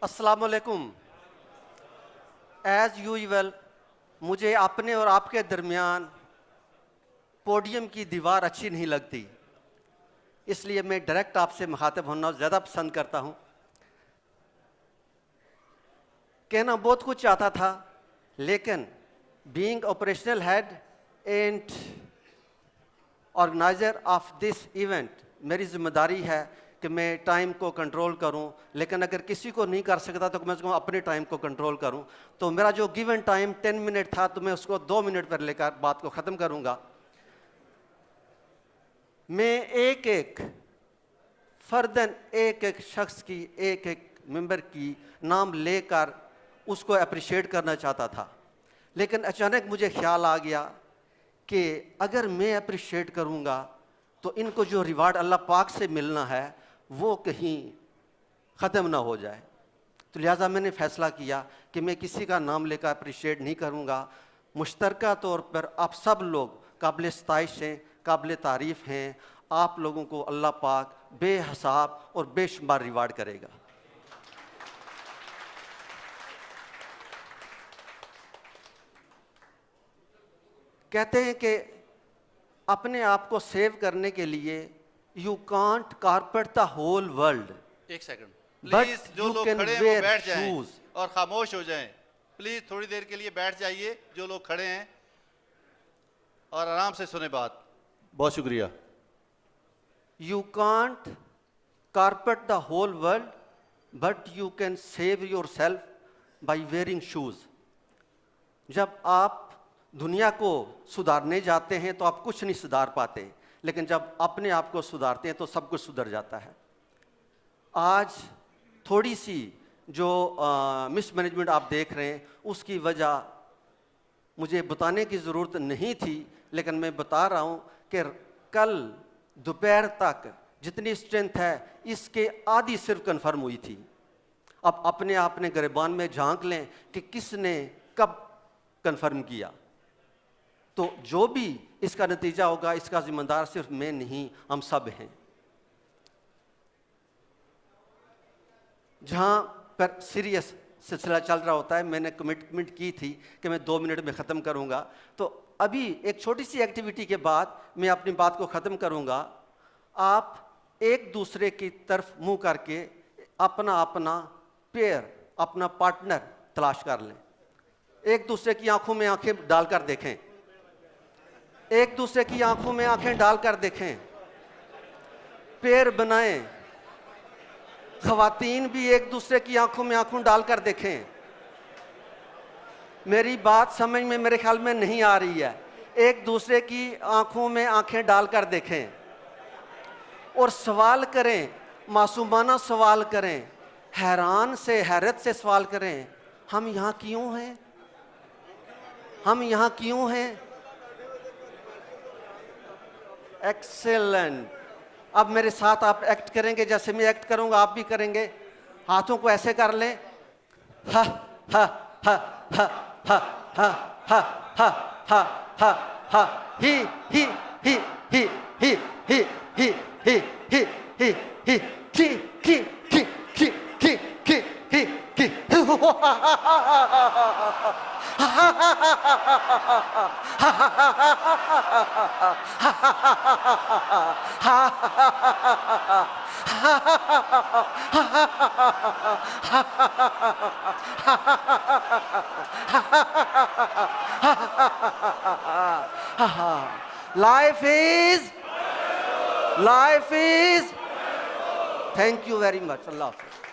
अस्सलाम वालेकुम। As usual मुझे अपने और आपके दरमियान पोडियम की दीवार अच्छी नहीं लगती, इसलिए मैं डायरेक्ट आपसे मुखातिब होना ज़्यादा पसंद करता हूँ। कहना बहुत कुछ चाहता था, लेकिन being operational head and organiser of this event, मेरी जिम्मेदारी है कि मैं टाइम को कंट्रोल करूं। लेकिन अगर किसी को नहीं कर सकता तो मैं उसको अपने टाइम को कंट्रोल करूं। तो मेरा जो गिवन टाइम 10 मिनट था, तो मैं उसको 2 मिनट पर लेकर बात को ख़त्म करूंगा। मैं एक एक फर्दन, एक एक शख्स की, एक एक मेंबर की नाम लेकर उसको अप्रिशिएट करना चाहता था, लेकिन अचानक मुझे ख्याल आ गया कि अगर मैं अप्रिशिएट करूंगा तो इनको जो रिवार्ड अल्लाह पाक से मिलना है वो कहीं ख़त्म ना हो जाए। तो लिहाजा मैंने फ़ैसला किया कि मैं किसी का नाम लेकर अप्रिशिएट नहीं करूंगा। मुश्तरका तौर पर आप सब लोग काबिल सताइश हैं, काबिल तारीफ़ हैं। आप लोगों को अल्लाह पाक बेहिसाब और बेशुमार रिवार्ड करेगा। कहते हैं कि अपने आप को सेव करने के लिए you can't carpet the whole world. एक सेकंड But प्लीज, जो you लोग can खड़े हैं wear वो बैठ जाएं shoes. और खामोश हो जाएं। प्लीज थोड़ी देर के लिए बैठ जाइए, जो लोग खड़े हैं, और आराम से सुने बात। बहुत शुक्रिया। You can't carpet the whole world, but you can save yourself by wearing shoes. जब आप दुनिया को सुधारने जाते हैं तो आप कुछ नहीं सुधार पाते, लेकिन जब अपने आप को सुधारते हैं तो सब कुछ सुधर जाता है। आज थोड़ी सी जो मिसमैनेजमेंट आप देख रहे हैं, उसकी वजह मुझे बताने की ज़रूरत नहीं थी, लेकिन मैं बता रहा हूँ कि कल दोपहर तक जितनी स्ट्रेंथ है इसके आधी सिर्फ कंफर्म हुई थी। अब अपने आप ने गिरबान में झांक लें कि किसने कब कंफर्म किया। तो जो भी इसका नतीजा होगा, इसका जिम्मेदार सिर्फ मैं नहीं, हम सब हैं। जहाँ पर सीरियस सिलसिला चल रहा होता है, मैंने कमिटमेंट की थी कि मैं 2 मिनट में ख़त्म करूँगा। तो अभी एक छोटी सी एक्टिविटी के बाद मैं अपनी बात को ख़त्म करूँगा। आप एक दूसरे की तरफ मुंह करके अपना अपना पेयर, अपना पार्टनर तलाश कर लें। एक दूसरे की आंखों में आंखें डालकर देखें। एक दूसरे की आंखों में आंखें डालकर देखें। पेयर बनाएं। ख़वातीन भी एक दूसरे की आंखों में आंखों डालकर देखें। मेरी बात समझ में मेरे ख्याल में नहीं आ रही है। एक दूसरे की आंखों में आंखें डालकर देखें और सवाल करें, मासूमाना सवाल करें, हैरान से, हैरत से सवाल करें, हम यहाँ क्यों हैं? हम यहाँ क्यों हैं? एक्सेलेंट। अब मेरे साथ आप एक्ट करेंगे, जैसे मैं एक्ट करूंगा आप भी करेंगे। हाथों को ऐसे कर लें। हा हा हा हा हा हा हा हा हा हा हा ही ही ही ही ही ही ही ही ही ही ही की की की की की की की की Life is, life is. Thank you very much. Allah Hafiz.